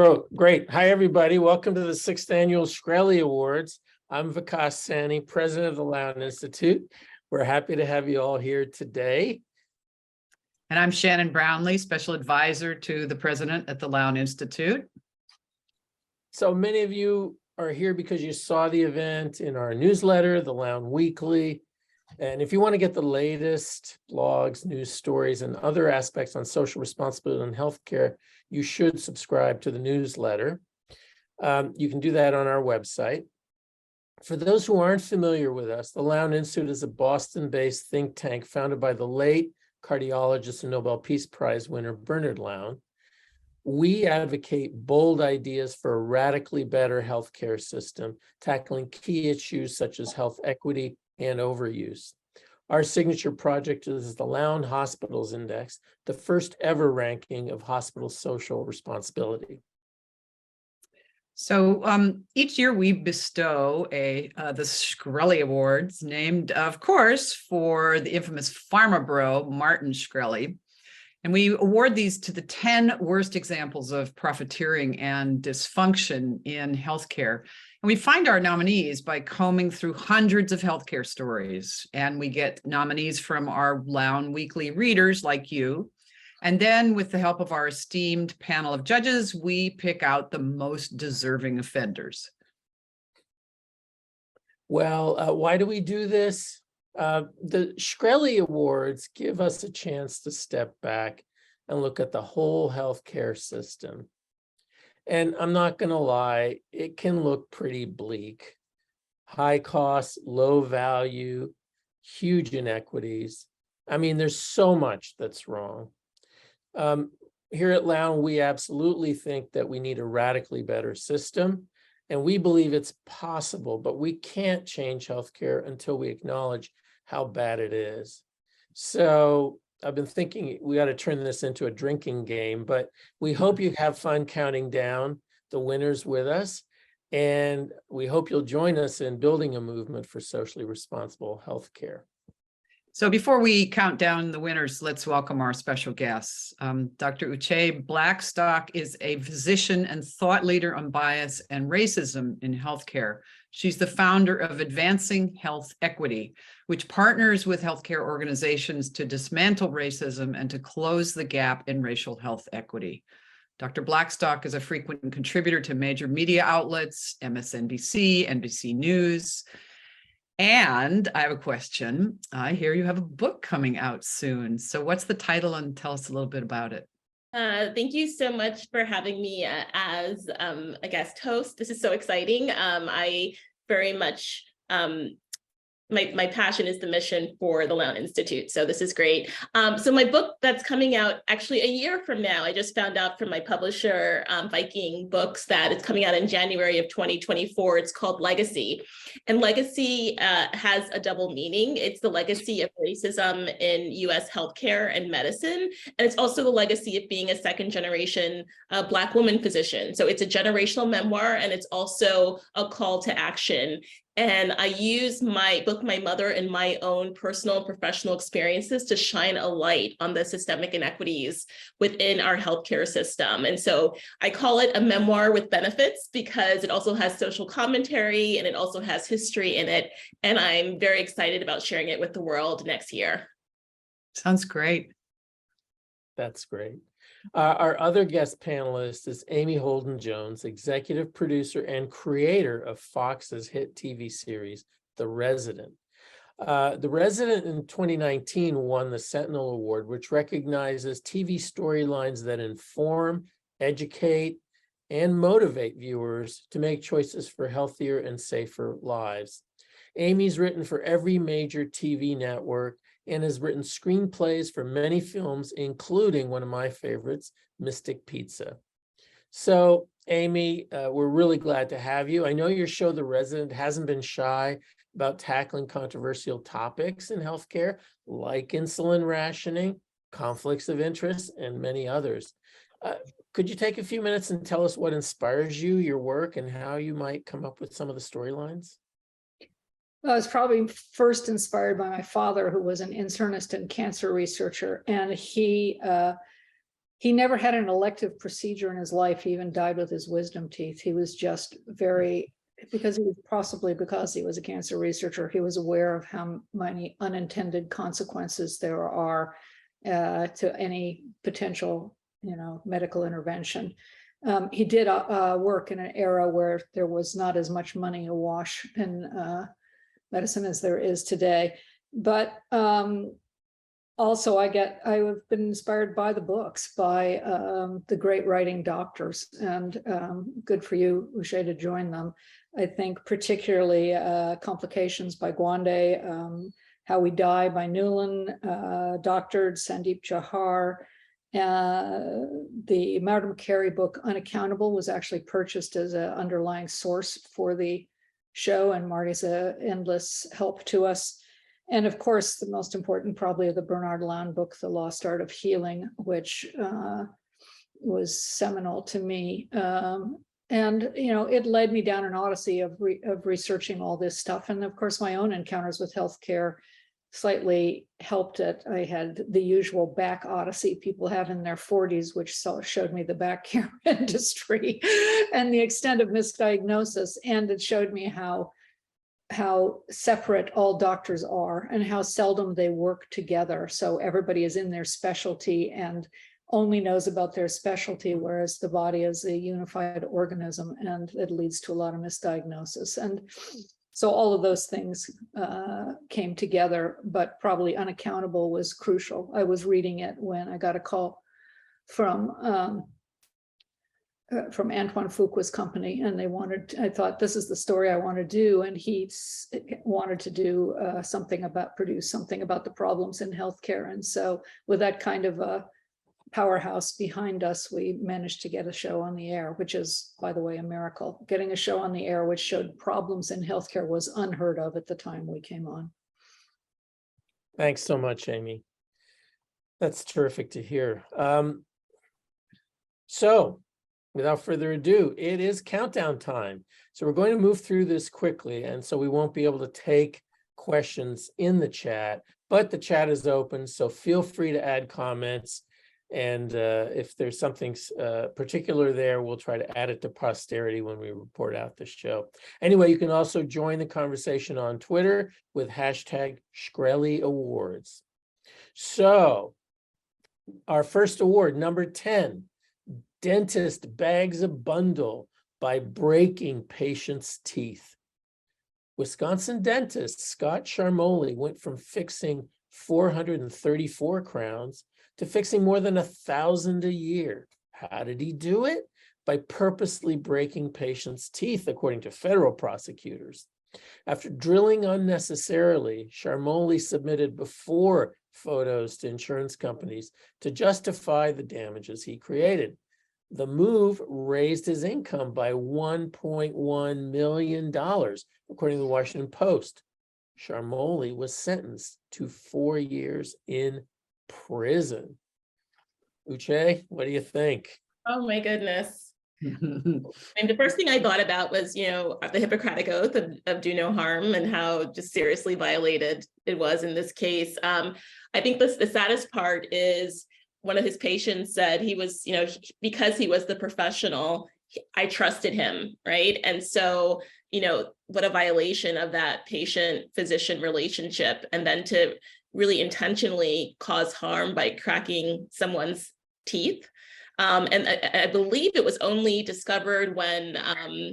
Oh, great. Hi, everybody. Welcome to the 6th Annual Shkreli Awards. I'm Vikas Sani, president of the Lown Institute. We're happy to have you all here today. And I'm Shannon Brownlee, special advisor to the president at the Lown Institute. So many of you are here because you saw the event in our newsletter, the Lown Weekly. And if you want to get the latest blogs, news stories, and other aspects on social responsibility and healthcare, you should subscribe to the newsletter. You can do that on our website. For those who aren't familiar with us, the Lown Institute is a Boston-based think tank founded by the late cardiologist and Nobel Peace Prize winner Bernard Lown. We advocate bold ideas for a radically better healthcare system, tackling key issues such as health equity and overuse. Our signature project is the Lown Hospitals Index, the first ever ranking of hospital social responsibility. So each year we bestow the Shkreli Awards, named, of course, for the infamous Pharma bro, Martin Shkreli. And we award these to the 10 worst examples of profiteering and dysfunction in healthcare. And we find our nominees by combing through hundreds of healthcare stories. And we get nominees from our Lown Weekly readers like you. And then with the help of our esteemed panel of judges, we pick out the most deserving offenders. Well, why do we do this? The Shkreli Awards give us a chance to step back and look at the whole healthcare system. And I'm not going to lie, it can look pretty bleak. High costs, low value, huge inequities. I mean, there's so much that's wrong. Here at Lown, we absolutely think that we need a radically better system. And we believe it's possible, but we can't change healthcare until we acknowledge how bad it is. So I've been thinking we ought to turn this into a drinking game, but we hope you have fun counting down the winners with us. And we hope you'll join us in building a movement for socially responsible healthcare. So before we count down the winners, let's welcome our special guests. Dr. Uché Blackstock is a physician and thought leader on bias and racism in healthcare. She's the founder of Advancing Health Equity, which partners with healthcare organizations to dismantle racism and to close the gap in racial health equity. Dr. Blackstock is a frequent contributor to major media outlets, MSNBC, NBC News. And I have a question. I hear you have a book coming out soon. So what's the title, and tell us a little bit about it? Thank you so much for having me as a guest host. This is so exciting. I very much, my passion is the mission for the Lown Institute. So this is great. So my book that's coming out actually a year from now, I just found out from my publisher, Viking Books, that it's coming out in January of 2024. It's called Legacy. And legacy has a double meaning. It's the legacy of racism in US healthcare and medicine. And it's also the legacy of being a second generation Black woman physician. So it's a generational memoir, and it's also a call to action. And I use both my mother and my own personal and professional experiences to shine a light on the systemic inequities within our healthcare system. And so I call it a memoir with benefits because it also has social commentary and it also has history in it. And I'm very excited about sharing it with the world next year. Sounds great. That's great. Our other guest panelist is Amy Holden Jones, executive producer and creator of Fox's hit TV series, The Resident. The Resident in 2019 won the Sentinel Award, which recognizes TV storylines that inform, educate, and motivate viewers to make choices for healthier and safer lives. Amy's written for every major TV network and has written screenplays for many films, including one of my favorites, Mystic Pizza. So, Amy, we're really glad to have you. I know your show, The Resident, hasn't been shy about tackling controversial topics in healthcare, like insulin rationing, conflicts of interest, and many others. Could you take a few minutes and tell us what inspires you, your work, and how you might come up with some of the storylines? Well, I was probably first inspired by my father, who was an internist and cancer researcher, and he he never had an elective procedure in his life. He even died with his wisdom teeth. He was just very, because he was a cancer researcher, he was aware of how many unintended consequences there are to any potential, medical intervention. He did work in an era where there was not as much money awash in medicine as there is today. But also, I've been inspired by the books, by the great writing doctors, and good for you, Uché, to join them. I think particularly Complications by Gwande, How We Die by Newland, doctored Sandeep Jahar. The Madam Carey book, Unaccountable, was actually purchased as an underlying source for the show, and Marty's endless help to us. And of course, the most important probably the Bernard Lown book, The Lost Art of Healing, which was seminal to me. And, it led me down an odyssey of researching all this stuff. And of course, my own encounters with healthcare slightly helped it. I had the usual back odyssey people have in their 40s, which showed me the back care industry and the extent of misdiagnosis. And it showed me how separate all doctors are and how seldom they work together. So everybody is in their specialty and only knows about their specialty, whereas the body is a unified organism, and it leads to a lot of misdiagnosis. And so all of those things came together, but probably Unaccountable was crucial. I was reading it when I got a call from Antoine Fuqua's company, and I thought, this is the story I want to do. And he wanted to do produce something about the problems in healthcare. And so with that kind of a powerhouse behind us, we managed to get a show on the air, which is, by the way, a miracle. Getting a show on the air which showed problems in healthcare was unheard of at the time we came on. Thanks so much, Amy. That's terrific to hear. So without further ado, it is countdown time. So we're going to move through this quickly, and so we won't be able to take questions in the chat, but the chat is open, so feel free to add comments. And if there's something particular there, we'll try to add it to posterity when we report out the show. Anyway, you can also join the conversation on Twitter with hashtag Shkreli Awards. So our first award, number 10, Dentist Bags a Bundle by Breaking Patient's Teeth. Wisconsin dentist Scott Charmoli went from fixing 434 crowns to fixing more than 1,000 a year. How did he do it? By purposely breaking patients' teeth, according to federal prosecutors. After drilling unnecessarily, Charmoli submitted before photos to insurance companies to justify the damages he created. The move raised his income by $1.1 million, according to the Washington Post. Charmoli was sentenced to 4 years in prison. Uché, what do you think? Oh my goodness. And the first thing I thought about was, the Hippocratic Oath of do no harm, and how just seriously violated it was in this case. I think the saddest part is one of his patients said he was, because he was the professional, I trusted him, right? And so, what a violation of that patient-physician relationship, and then to really intentionally cause harm by cracking someone's teeth. And I believe it was only discovered when I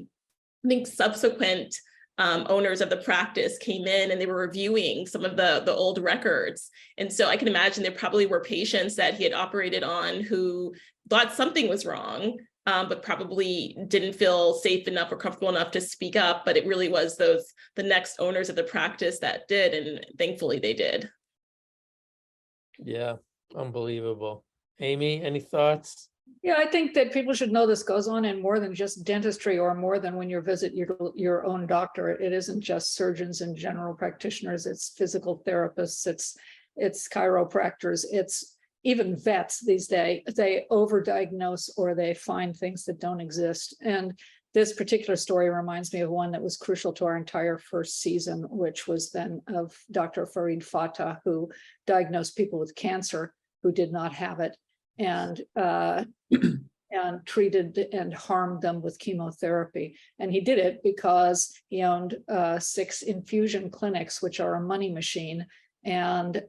think subsequent owners of the practice came in and they were reviewing some of the old records. And so I can imagine there probably were patients that he had operated on who thought something was wrong, but probably didn't feel safe enough or comfortable enough to speak up. But it really was the next owners of the practice that did, and thankfully they did. Yeah, unbelievable. Amy, any thoughts? Yeah, I think that people should know this goes on in more than just dentistry, or more than when you visit your own doctor. It isn't just surgeons and general practitioners. It's physical therapists. It's chiropractors. It's even vets these days. They overdiagnose, or they find things that don't exist. And this particular story reminds me of one that was crucial to our entire first season, which was then of Dr. Farid Fatah, who diagnosed people with cancer who did not have it. and and treated and harmed them with chemotherapy. And he did it because he owned 6 infusion clinics, which are a money machine. And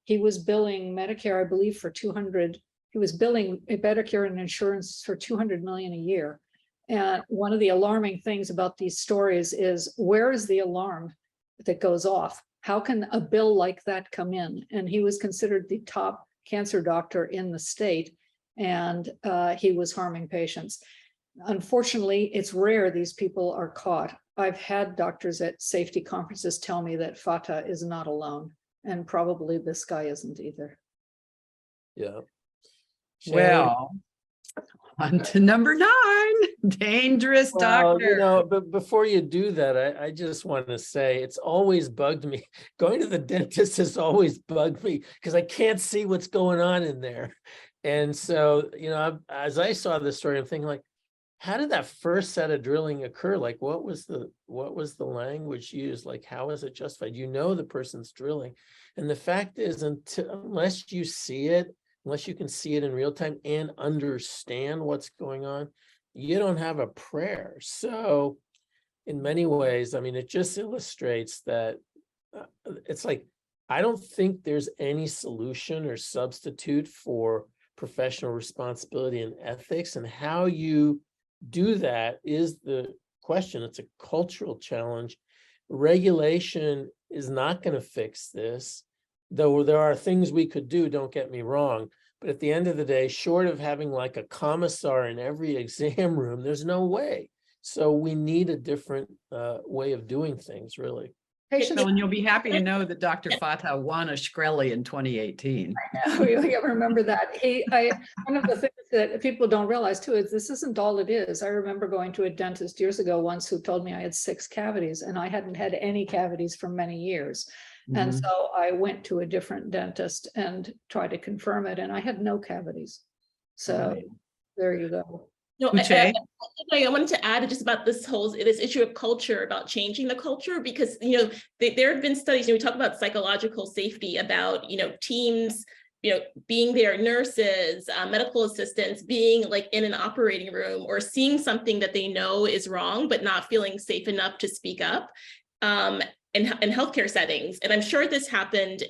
he was billing Medicare, I believe, for 200. He was billing Medicare and insurance for 200 million a year. And one of the alarming things about these stories is, where is the alarm that goes off? How can a bill like that come in? And he was considered the top cancer doctor in the state, and he was harming patients. Unfortunately, it's rare these people are caught. I've had doctors at safety conferences tell me that Fatah is not alone, and probably this guy isn't either. Yeah. Shannon? Well, on to number 9, dangerous Well, doctor. but before you do that, I just want to say it's always bugged me. Going to the dentist has always bugged me because I can't see what's going on in there. And so, as I saw this story, I'm thinking like, how did that first set of drilling occur? Like, what was the language used? Like, how is it justified? The person's drilling. And the fact is, unless you see it, unless you can see it in real time and understand what's going on, you don't have a prayer. So in many ways, I mean, it just illustrates that it's like, I don't think there's any solution or substitute for professional responsibility and ethics, and how you do that is the question. It's a cultural challenge. Regulation is not going to fix this, though there are things we could do, don't get me wrong. But at the end of the day, short of having like a commissar in every exam room, there's no way. So we need a different way of doing things, really. Patients, And you'll be happy to know that Dr. Fatah won a Shkreli in 2018. we remember that. One of the things that people don't realize too is this isn't all it is. I remember going to a dentist years ago once who told me I had 6 cavities, and I hadn't had any cavities for many years. And so I went to a different dentist and tried to confirm it, and I had no cavities. So there you go. No, Uché? I wanted to add just about this issue of culture, about changing the culture, because there have been studies, we talk about psychological safety, about teams being there, nurses, medical assistants being like in an operating room or seeing something that they know is wrong but not feeling safe enough to speak up. In healthcare settings. And I'm sure this happened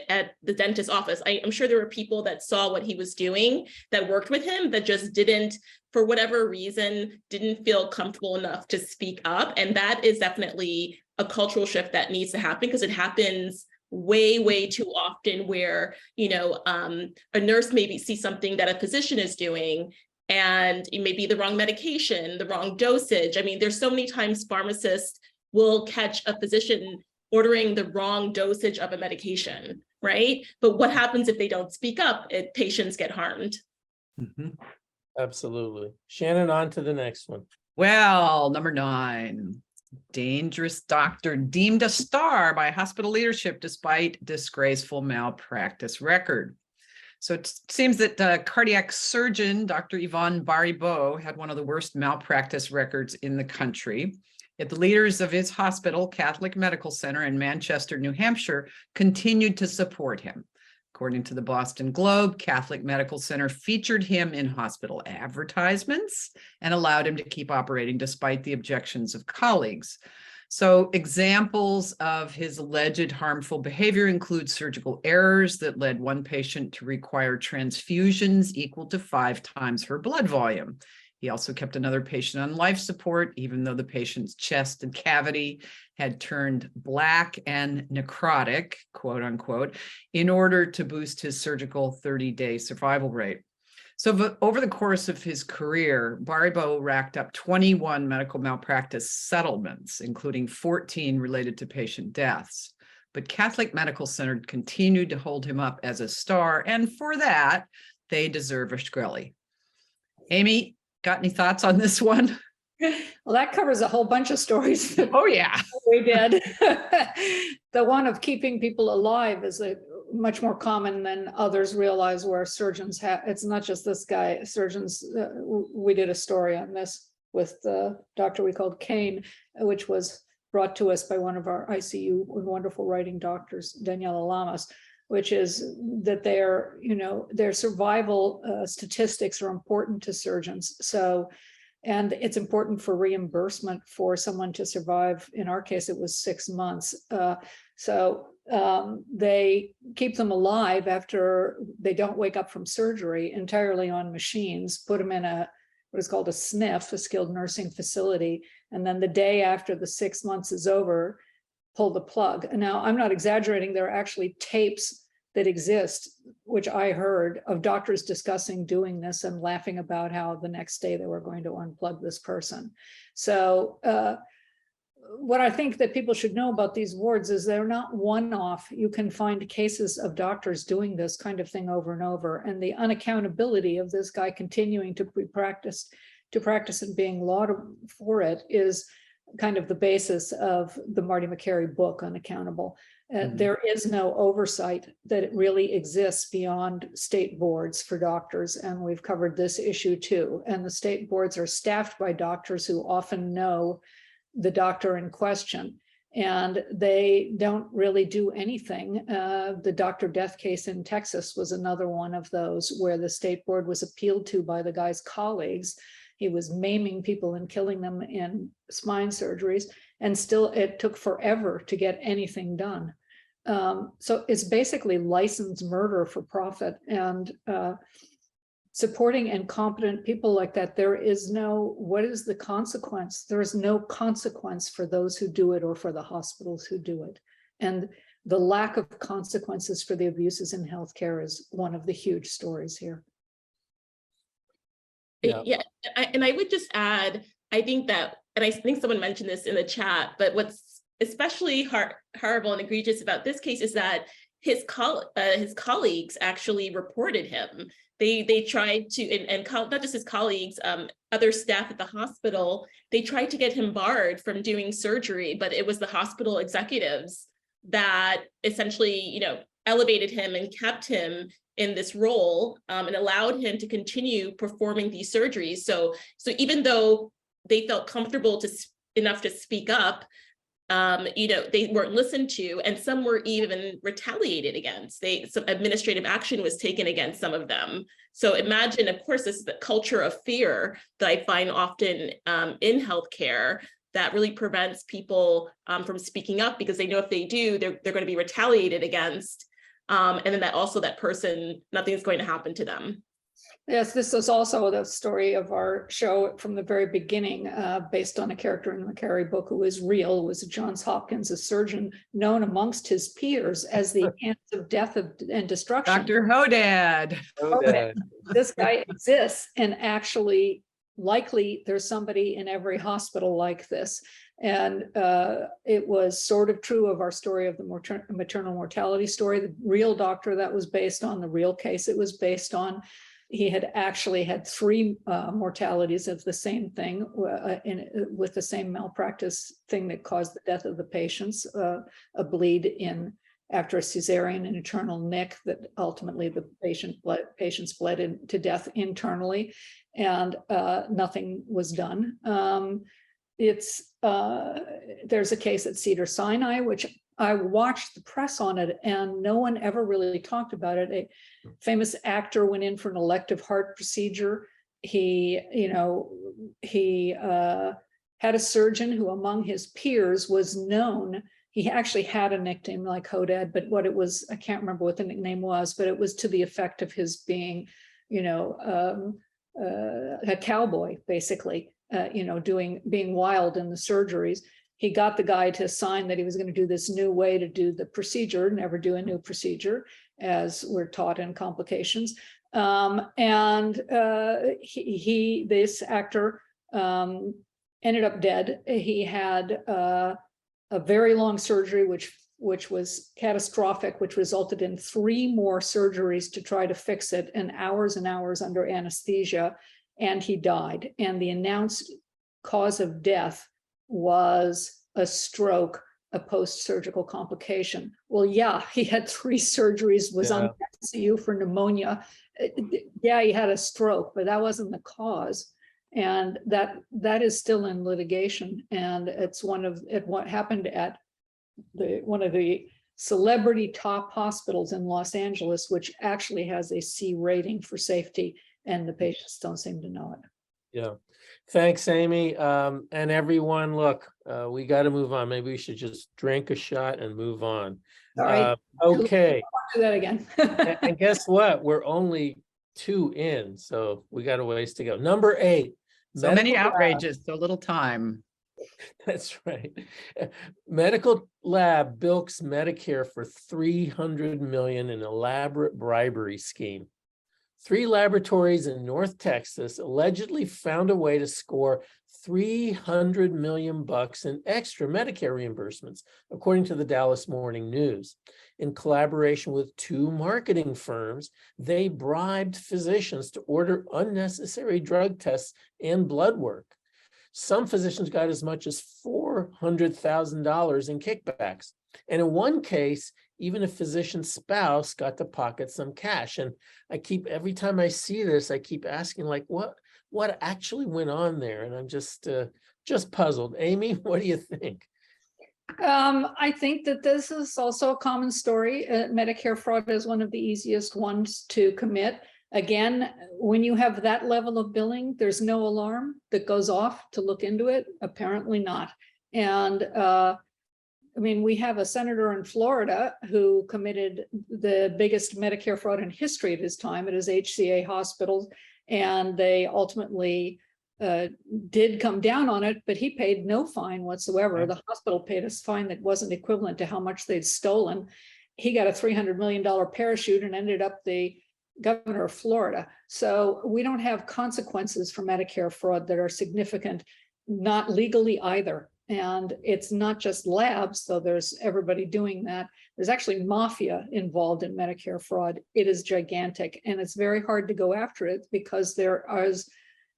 at the dentist's office. I'm sure there were people that saw what he was doing, that worked with him, that just didn't, for whatever reason, didn't feel comfortable enough to speak up. And that is definitely a cultural shift that needs to happen, because it happens way, way too often where, a nurse maybe sees something that a physician is doing, and it may be the wrong medication, the wrong dosage. I mean, there's so many times pharmacists will catch a physician ordering the wrong dosage of a medication, right? But what happens if they don't speak up? Patients get harmed. Absolutely. Shannon, on to the next one. Well, number 9, dangerous doctor deemed a star by hospital leadership despite disgraceful malpractice record. So it seems that cardiac surgeon, Dr. Yvonne Baribeau, had one of the worst malpractice records in the country. Yet the leaders of his hospital, Catholic Medical Center in Manchester, New Hampshire, continued to support him. According to the Boston Globe, Catholic Medical Center featured him in hospital advertisements and allowed him to keep operating despite the objections of colleagues. So examples of his alleged harmful behavior include surgical errors that led one patient to require transfusions equal to 5 times her blood volume. He also kept another patient on life support, even though the patient's chest and cavity had turned black and necrotic, quote unquote, in order to boost his surgical 30-day survival rate. So over the course of his career, Baribeau racked up 21 medical malpractice settlements, including 14 related to patient deaths. But Catholic Medical Center continued to hold him up as a star, and for that, they deserve a Shkreli. Amy, got any thoughts on this one? Well, that covers a whole bunch of stories. Oh, yeah. We did. The one of keeping people alive is much more common than others realize, where surgeons have, it's not just this guy, surgeons, we did a story on this with the doctor we called Kane, which was brought to us by one of our ICU wonderful writing doctors, Daniela Lamas, which is that their survival statistics are important to surgeons. So, and it's important for reimbursement for someone to survive. In our case, it was 6 months. They keep them alive after they don't wake up from surgery entirely on machines, put them in what is called a SNF, a skilled nursing facility. And then the day after the 6 months is over, pull the plug. And now I'm not exaggerating. There are actually tapes that exist, which I heard of doctors discussing doing this and laughing about how the next day they were going to unplug this person. So what I think that people should know about these wards is they're not one-off. You can find cases of doctors doing this kind of thing over and over, and the unaccountability of this guy continuing to practice and being lauded for it is kind of the basis of the Marty McCary book, Unaccountable. There is no oversight that really exists beyond state boards for doctors, and we've covered this issue too. And the state boards are staffed by doctors who often know the doctor in question, and they don't really do anything. The Dr. Death case in Texas was another one of those where the state board was appealed to by the guy's colleagues. He was maiming people and killing them in spine surgeries, and still it took forever to get anything done. So it's basically licensed murder for profit, and supporting incompetent people like that, there is no, what is the consequence? There is no consequence for those who do it or for the hospitals who do it. And the lack of consequences for the abuses in healthcare is one of the huge stories here. Yeah, and I would just add, I think that, and I think someone mentioned this in the chat, but what's especially horrible and egregious about this case is that his colleagues actually reported him. They tried to, and not just his colleagues, other staff at the hospital, they tried to get him barred from doing surgery, but it was the hospital executives that essentially, elevated him and kept him in this role, and allowed him to continue performing these surgeries. So even though they felt comfortable enough to speak up, they weren't listened to, and some were even retaliated against. Some administrative action was taken against some of them. So imagine, of course, this is the culture of fear that I find often in healthcare that really prevents people from speaking up, because they know if they do, they're going to be retaliated against. And then that person, nothing's going to happen to them. Yes, this is also the story of our show from the very beginning, based on a character in the McCary book who is real. It was Johns Hopkins, a surgeon known amongst his peers as the hands of death and destruction. Dr. Hodad. This guy exists, and actually, likely there's somebody in every hospital like this. And it was sort of true of our story of the maternal mortality story. The real doctor that was based on, the real case it was based on, he had actually had 3 mortalities of the same thing, with the same malpractice thing that caused the death of the patients, a bleed after a cesarean and internal nick that ultimately the patients bled to death internally, and nothing was done. There's a case at Cedars-Sinai, which I watched the press on it, and no one ever really talked about it. A famous actor went in for an elective heart procedure. He had a surgeon who among his peers was known. He actually had a nickname like Hodad, but what it was, I can't remember what the nickname was, but it was to the effect of his being, a cowboy, basically, being wild in the surgeries. He got the guy to sign that he was going to do this new way to do the procedure, never do a new procedure, as we're taught in complications. This actor ended up dead. He had a very long surgery, which was catastrophic, which resulted in 3 more surgeries to try to fix it, and hours under anesthesia, and he died. And the announced cause of death was a stroke, a post-surgical complication. Well, yeah, he had 3 surgeries, was on ICU for pneumonia. Yeah, he had a stroke, but that wasn't the cause. And that is still in litigation. And it's what happened at one of the celebrity top hospitals in Los Angeles, which actually has a C rating for safety, and the patients don't seem to know it. Yeah. Thanks, Amy. And everyone, look, we got to move on. Maybe we should just drink a shot and move on. All right. Okay. Do that again. And guess what? We're only 2 in, so we got a ways to go. Number 8. So many medical outrages, so little time. That's right. Medical lab bilks Medicare for $300 million in elaborate bribery scheme. 3 laboratories in North Texas allegedly found a way to score $300 million in extra Medicare reimbursements, according to the Dallas Morning News. In collaboration with 2 marketing firms, they bribed physicians to order unnecessary drug tests and blood work. Some physicians got as much as $400,000 in kickbacks. And in one case, even a physician's spouse got to pocket some cash. And every time I see this, I keep asking, like, what actually went on there? And I'm just puzzled. Amy, what do you think? I think that this is also a common story. Medicare fraud is one of the easiest ones to commit. Again, when you have that level of billing, there's no alarm that goes off to look into it. Apparently not. And I mean, we have a senator in Florida who committed the biggest Medicare fraud in history at his time at his HCA hospitals, and they ultimately did come down on it, but he paid no fine whatsoever. Okay. The hospital paid a fine that wasn't equivalent to how much they'd stolen. He got a $300 million parachute and ended up the governor of Florida. So we don't have consequences for Medicare fraud that are significant, not legally either. And it's not just labs, though there's everybody doing that. There's actually mafia involved in Medicare fraud. It is gigantic, and it's very hard to go after it because there is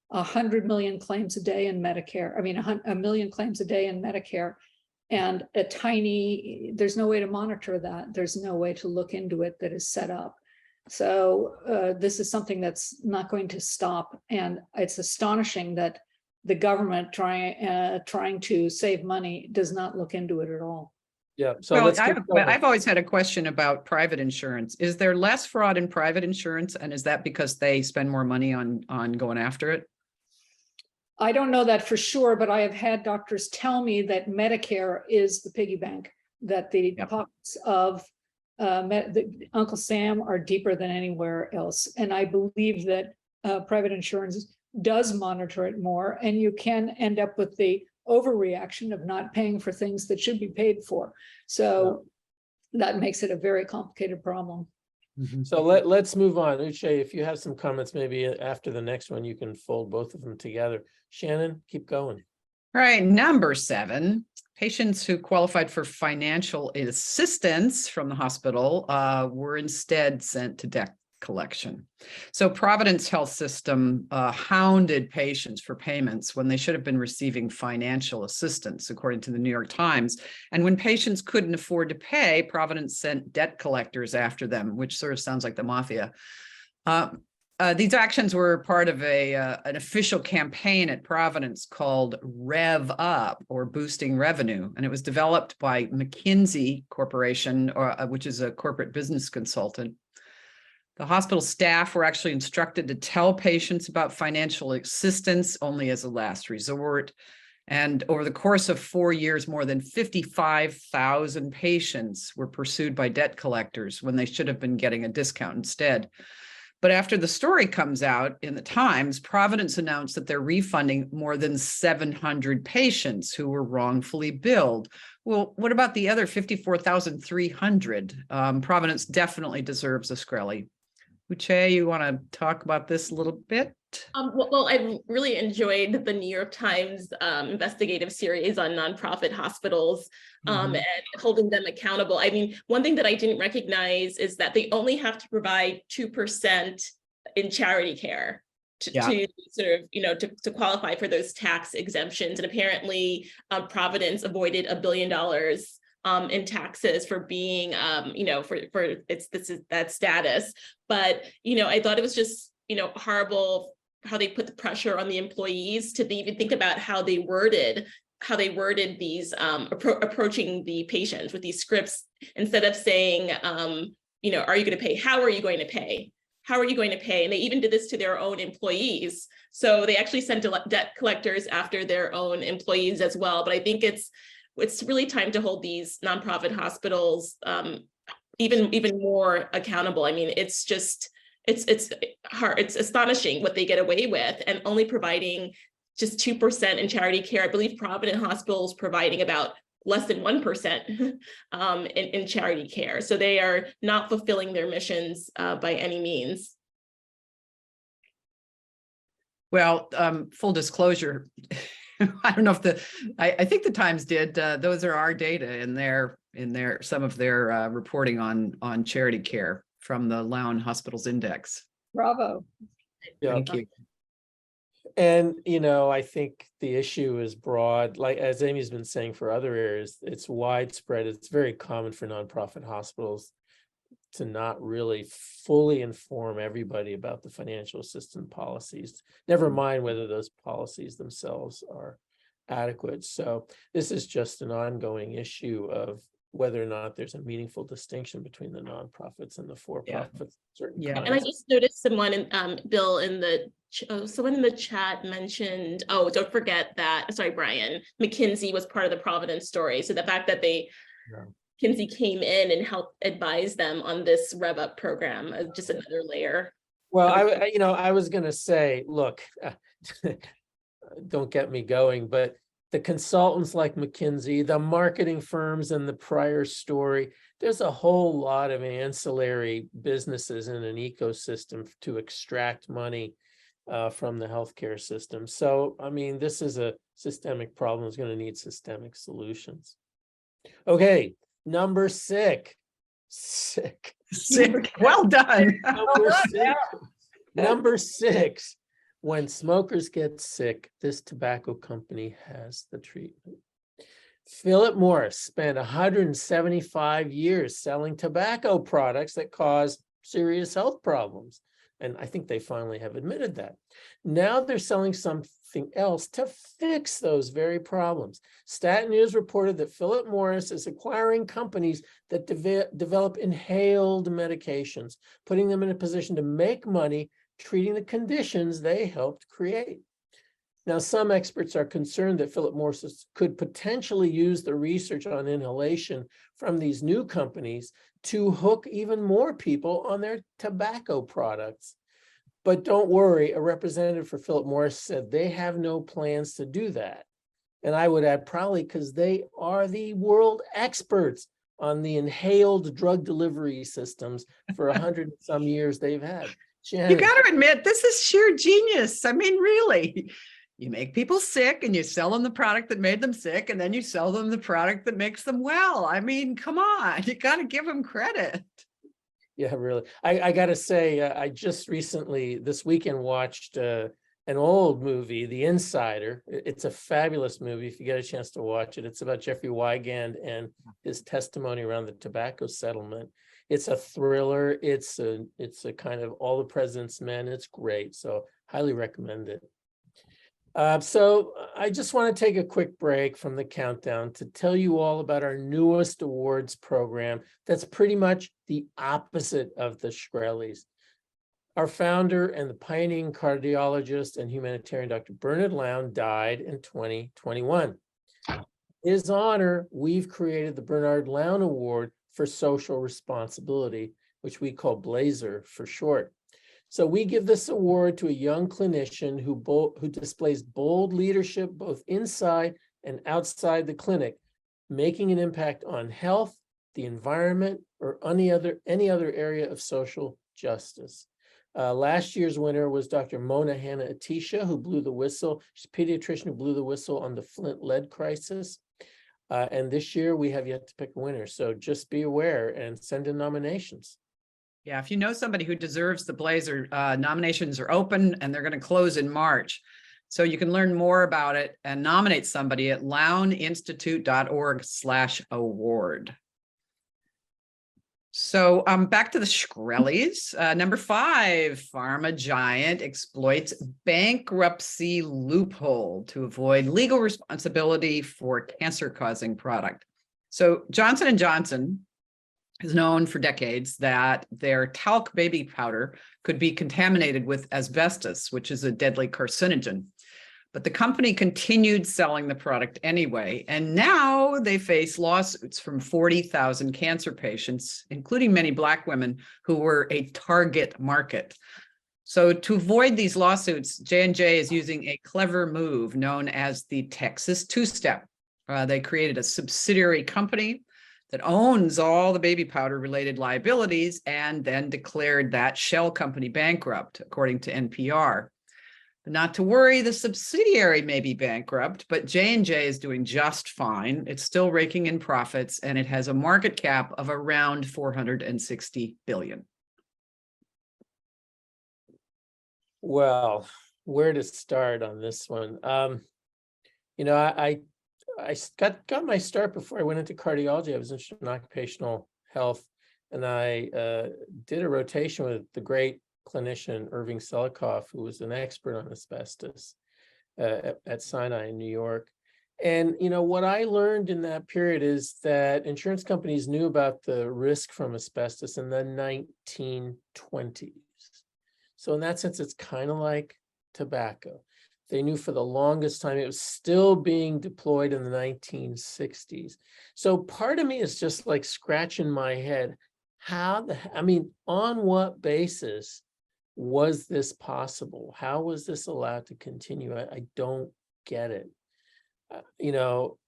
100 million claims a day in Medicare. I mean, 1 million claims a day in Medicare, and there's no way to monitor that. There's no way to look into it that is set up. So this is something that's not going to stop. And it's astonishing that the government trying to save money does not look into it at all. Yeah. So Well, let's keep going. I've always had a question about private insurance. Is there less fraud in private insurance? And is that because they spend more money on going after it? I don't know that for sure, but I have had doctors tell me that Medicare is the piggy bank, that the pockets of Uncle Sam are deeper than anywhere else. And I believe that private insurance does monitor it more, and you can end up with the overreaction of not paying for things that should be paid for. So that makes it a very complicated problem. So let's move on. Uché, if you have some comments, maybe after the next one, you can fold both of them together. Shannon, keep going. All right, number 7, patients who qualified for financial assistance from the hospital were instead sent to debt collection. So Providence Health System hounded patients for payments when they should have been receiving financial assistance, according to the New York Times. And when patients couldn't afford to pay, Providence sent debt collectors after them, which sort of sounds like the mafia. These actions were part of an official campaign at Providence called Rev Up, or Boosting Revenue. And it was developed by McKinsey Corporation, which is a corporate business consultant. The hospital staff were actually instructed to tell patients about financial assistance only as a last resort. And over the course of 4 years, more than 55,000 patients were pursued by debt collectors when they should have been getting a discount instead. But after the story comes out in the Times, Providence announced that they're refunding more than 700 patients who were wrongfully billed. Well, what about the other 54,300? Providence definitely deserves a Shkreli. Uché, you want to talk about this a little bit? Well, I really enjoyed the New York Times investigative series on nonprofit hospitals and holding them accountable. I mean, one thing that I didn't recognize is that they only have to provide 2% in charity care to sort of, to qualify for those tax exemptions. And apparently Providence avoided $1 billion in taxes for being, that status. But, I thought it was just, horrible how they put the pressure on the employees to even think about how they worded how they worded these approaching the patients with these scripts. Instead of saying, you know, are you going to pay? How are you going to pay? How are you going to pay? And they even did this to their own employees. So they actually sent debt collectors after their own employees as well. But I think it's really time to hold these nonprofit hospitals even more accountable. I mean, it's hard. It's astonishing what they get away with, and only providing just 2% in charity care. I believe Providence Hospital is providing about less than 1% in charity care. So they are not fulfilling their missions by any means. Well, full disclosure, I don't know if I think the Times did. Those are our data in their some of their reporting on charity care from the Lown Hospitals Index. Bravo. Yeah. Thank you. And, you know, I think the issue is broad, like as Amy's been saying for other areas, it's widespread. It's very common for nonprofit hospitals to not really fully inform everybody about the financial assistance policies, never mind whether those policies themselves are adequate. So this is just an ongoing issue of whether or not there's a meaningful distinction between the nonprofits and the for-profits. Yeah. And I just noticed someone in Bill in the someone in the chat mentioned, oh, don't forget that, sorry, Brian, McKinsey was part of the Providence story. So the fact that McKinsey came in and helped advise them on this Rev Up program is just another layer. Well, I was going to say, look, don't get me going, but the consultants like McKinsey, the marketing firms in the prior story, there's a whole lot of ancillary businesses in an ecosystem to extract money from the healthcare system. So, I mean, this is a systemic problem. It's going to need systemic solutions. Okay, number six. Sick. Well done. Number six. When smokers get sick, this tobacco company has the treatment. Philip Morris spent 175 years selling tobacco products that cause serious health problems. And I think they finally have admitted that. Now they're selling something else to fix those very problems. Stat News reported that Philip Morris is acquiring companies that develop inhaled medications, putting them in a position to make money treating the conditions they helped create. Now, some experts are concerned that Philip Morris could potentially use the research on inhalation from these new companies to hook even more people on their tobacco products. But don't worry, a representative for Philip Morris said they have no plans to do that. And I would add probably because they are the world experts on the inhaled drug delivery systems for 100 and some years they've had. Shannon. You got to admit, this is sheer genius. I mean, really, you make people sick and you sell them the product that made them sick, and then you sell them the product that makes them well. I mean, come on, you got to give them credit. Yeah, really. I got to say, I just recently, this weekend, watched an old movie, The Insider. It's a fabulous movie if you get a chance to watch it. It's about Jeffrey Wigand and his testimony around the tobacco settlement. It's a thriller. It's a kind of All the President's Men. It's great. So highly recommend it. So I just want to take a quick break from the countdown to tell you all about our newest awards program that's pretty much the opposite of the Shkrelis. Our founder and the pioneering cardiologist and humanitarian Dr. Bernard Lown died in 2021. In his honor, we've created the Bernard Lown Award for Social Responsibility, which we call Blazer for short. So we give this award to a young clinician who displays bold leadership both inside and outside the clinic, making an impact on health, the environment, or any other area of social justice. Last year's winner was Dr. Mona Hanna-Attisha, who blew the whistle. She's a pediatrician who blew the whistle on the Flint lead crisis. And this year we have yet to pick a winner. So just be aware and send in nominations. Yeah, if you know somebody who deserves the Blazer, nominations are open and they're going to close in March. So you can learn more about it and nominate somebody at lowninstitute.org/award. So back to the Shkrelis. Number 5, pharma giant exploits bankruptcy loophole to avoid legal responsibility for cancer-causing product. So Johnson & Johnson is known for decades that their talc baby powder could be contaminated with asbestos, which is a deadly carcinogen. But the company continued selling the product anyway, and now they face lawsuits from 40,000 cancer patients, including many Black women who were a target market. So to avoid these lawsuits, J&J is using a clever move known as the Texas two-step. They created a subsidiary company that owns all the baby powder related liabilities and then declared that shell company bankrupt, according to NPR. Not to worry, the subsidiary may be bankrupt, but J&J is doing just fine. It's still raking in profits, and it has a market cap of around $460 billion. Well, where to start on this one? You know, I got my start before I went into cardiology. I was interested in occupational health, and I did a rotation with the great clinician Irving Selikoff, who was an expert on asbestos at Sinai in New York. And you know what I learned in that period is that insurance companies knew about the risk from asbestos in the 1920s. So in that sense, it's kind of like tobacco. They knew for the longest time it was still being deployed in the 1960s. So part of me is just like scratching my head. I mean, on what basis was this possible? How was this allowed to continue? I don't get it. You know,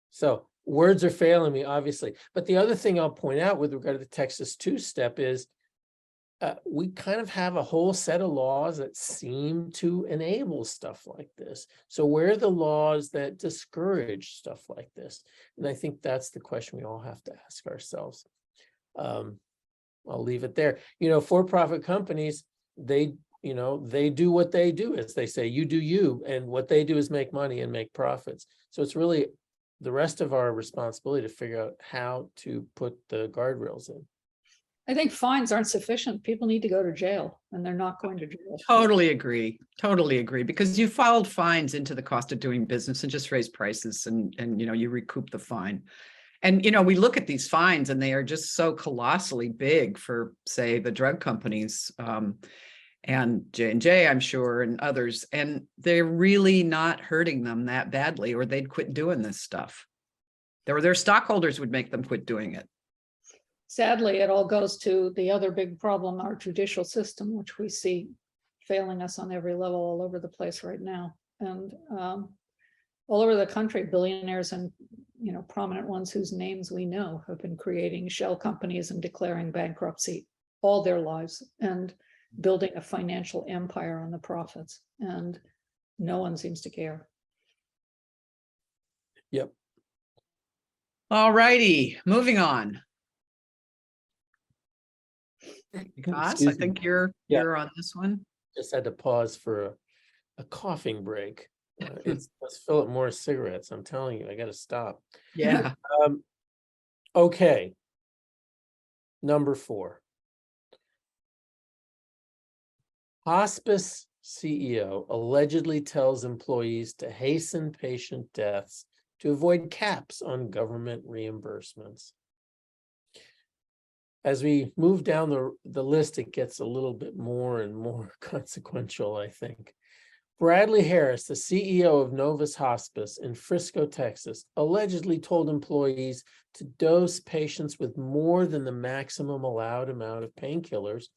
so words are failing me, obviously. But the other thing I'll point out with regard to the Texas two-step is we kind of have a whole set of laws that seem to enable stuff like this. So where are the laws that discourage stuff like this? And I think that's the question we all have to ask ourselves. I'll leave it there. You know, for-profit companies, they do what they do, as they say, you do you, and what they do is make money and make profits. So it's really the rest of our responsibility to figure out how to put the guardrails in. I think fines aren't sufficient. People need to go to jail, and they're not going to jail. Totally agree. Totally agree. Because you filed fines into the cost of doing business and just raise prices and you know, you recoup the fine. And, you know, we look at these fines and they are just so colossally big for, say, the drug companies and J&J, I'm sure, and others. And they're really not hurting them that badly, or they'd quit doing this stuff. Their stockholders would make them quit doing it. Sadly, it all goes to the other big problem, our judicial system, which we see failing us on every level all over the place right now. And all over the country, billionaires and, you know, prominent ones whose names we know have been creating shell companies and declaring bankruptcy all their lives and building a financial empire on the profits. And no one seems to care. Yep. All righty, moving on. Goss, I think you're on this one. Just had to pause for a coughing break. Let's fill up more cigarettes. I'm telling you, I got to stop. Yeah. Okay. Number 4. Hospice CEO allegedly tells employees to hasten patient deaths to avoid caps on government reimbursements. As we move down the list, it gets a little bit more and more consequential, I think. Bradley Harris, the CEO of Novus Hospice in Frisco, Texas, allegedly told employees to dose patients with more than the maximum allowed amount of painkillers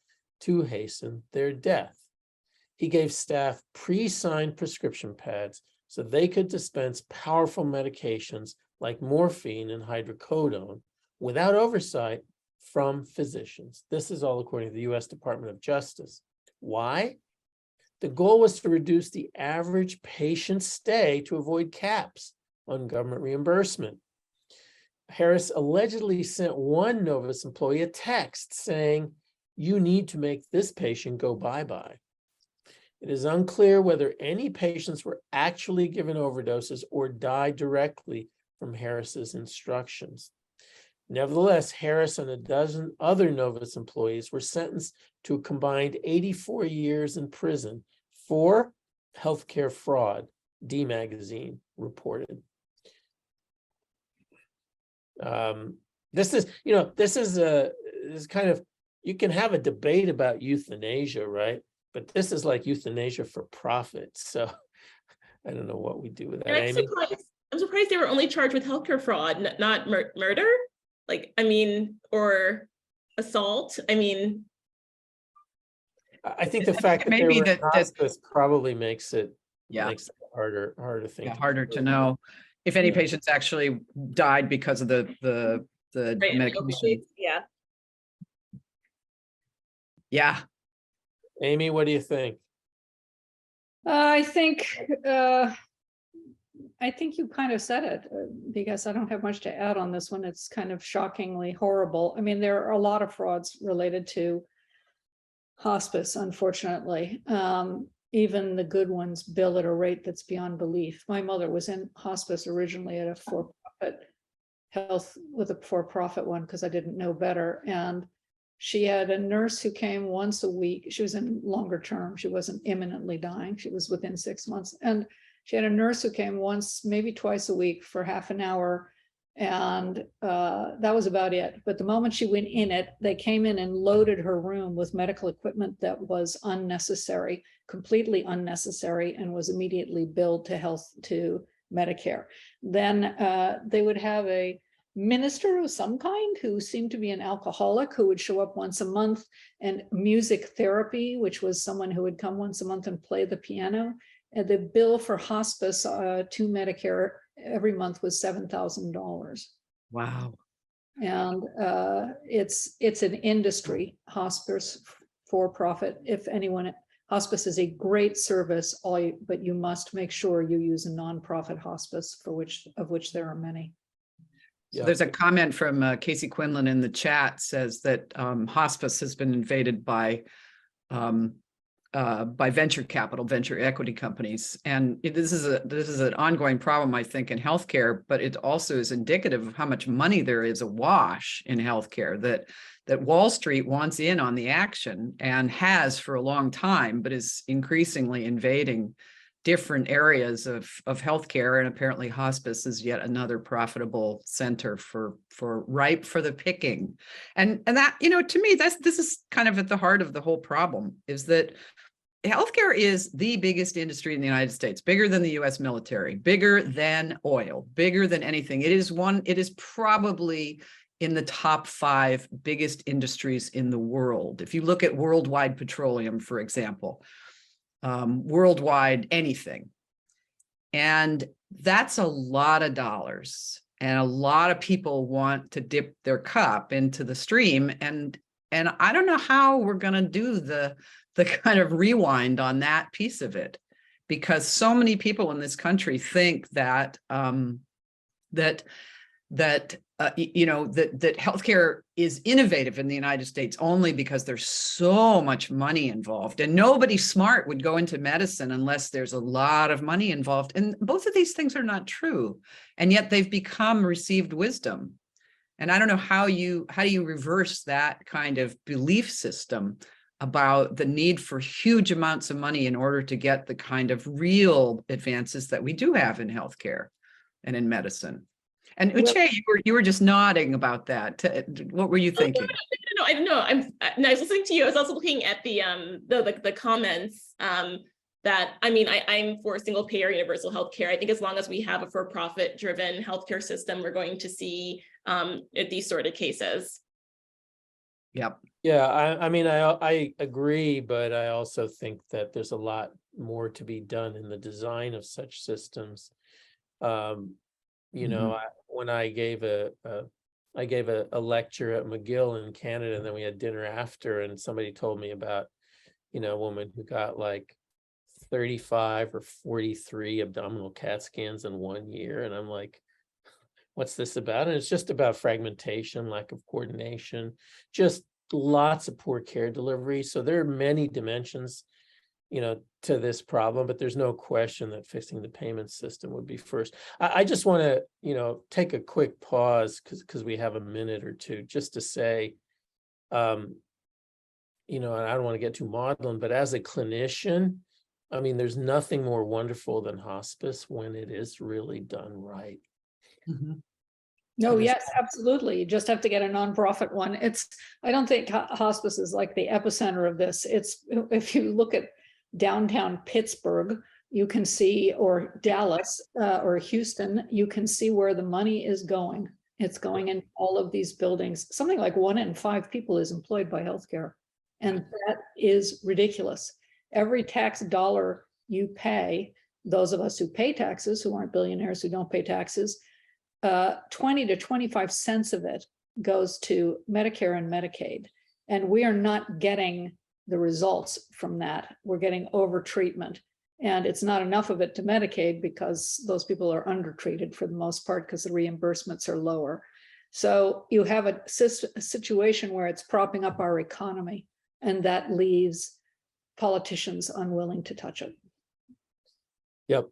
to hasten their death. He gave staff pre-signed prescription pads so they could dispense powerful medications like morphine and hydrocodone without oversight from physicians. This is all according to the U.S. Department of Justice. Why? The goal was to reduce the average patient stay to avoid caps on government reimbursement. Harris allegedly sent one Novus employee a text saying, "You need to make this patient go bye-bye." It is unclear whether any patients were actually given overdoses or died directly from Harris's instructions. Nevertheless, Harris and a dozen other Novus employees were sentenced to a combined 84 years in prison for healthcare fraud, D Magazine reported. This is kind of, you can have a debate about euthanasia, right? But this is like euthanasia for profit. So I don't know what we do with that. And Amy? I'm surprised they were only charged with healthcare fraud, not murder. Like, I mean, or assault. I mean, I think the fact that they Maybe were in that hospice probably makes it yeah, harder thing. yeah, harder to know if any Yeah. patients actually died because of the right, medication. yeah. Yeah. Amy, what do you think? I think you kind of said it, because I don't have much to add on this one. It's kind of shockingly horrible. I mean, there are a lot of frauds related to hospice, unfortunately. Even the good ones bill at a rate that's beyond belief. My mother was in hospice originally at a for-profit health with a for-profit one because I didn't know better. And she had a nurse who came once a week. She was in longer term. She wasn't imminently dying. She was within 6 months. And she had a nurse who came once, maybe twice a week for half an hour. And that was about it. But the moment she went in it, they came in and loaded her room with medical equipment that was unnecessary, completely unnecessary, and was immediately billed to Medicare. Then they would have a minister of some kind who seemed to be an alcoholic who would show up once a month, and music therapy, which was someone who would come once a month and play the piano. And the bill for hospice to Medicare every month was $7,000. Wow. And it's an industry, hospice for profit. If anyone, hospice is a great service, but you must make sure you use a nonprofit hospice, of which there are many. So Yeah. there's a comment from Casey Quinlan in the chat, says that hospice has been invaded by venture capital, venture equity companies, and this is an ongoing problem, I think, in healthcare. But it also is indicative of how much money there is awash in healthcare. That Wall Street wants in on the action and has for a long time, but is increasingly invading different areas of healthcare, and apparently hospice is yet another profitable center for ripe for the picking. And that, to me, this is kind of at the heart of the whole problem, is that healthcare is the biggest industry in the United States, bigger than the US military, bigger than oil, bigger than anything. It is probably in the top 5 biggest industries in the world. If you look at worldwide petroleum, for example, worldwide anything. And that's a lot of dollars. And a lot of people want to dip their cup into the stream. And I don't know how we're going to do the kind of rewind on that piece of it, because so many people in this country think that that healthcare is innovative in the United States only because there's so much money involved, and nobody smart would go into medicine unless there's a lot of money involved. And both of these things are not true, and yet they've become received wisdom. And I don't know how do you reverse that kind of belief system about the need for huge amounts of money in order to get the kind of real advances that we do have in healthcare and in medicine. And Uché, you were just nodding about that. What were you thinking? No, I don't know. I was listening to you. I was also looking at the comments. That, I mean, I'm for single payer universal healthcare. I think as long as we have a for-profit driven healthcare system, we're going to see these sort of cases. Yep. Yeah, I agree, but I also think that there's a lot more to be done in the design of such systems. When I gave a lecture at McGill in Canada, and then we had dinner after, and somebody told me about, a woman who got like 35 or 43 abdominal CAT scans in 1 year. And I'm like, what's this about? And it's just about fragmentation, lack of coordination, just lots of poor care delivery. So there are many dimensions to this problem, but there's no question that fixing the payment system would be first. I just want to, take a quick pause because we have a minute or two just to say, and I don't want to get too maudlin, but as a clinician, I mean, there's nothing more wonderful than hospice when it is really done right. No, And yes, absolutely. You just have to get a nonprofit one. I don't think hospice is like the epicenter of this. If you look at downtown Pittsburgh, you can see, or Dallas, or Houston, you can see where the money is going. It's going in all of these buildings. Something like 1 in 5 people is employed by healthcare. And that is ridiculous. Every tax dollar you pay, those of us who pay taxes, who aren't billionaires, who don't pay taxes, 20 to 25 cents of it goes to Medicare and Medicaid. And we are not getting the results from that. We're getting over treatment. And it's not enough of it to Medicaid because those people are undertreated for the most part because the reimbursements are lower. So you have a situation where it's propping up our economy, and that leaves politicians unwilling to touch it. Yep.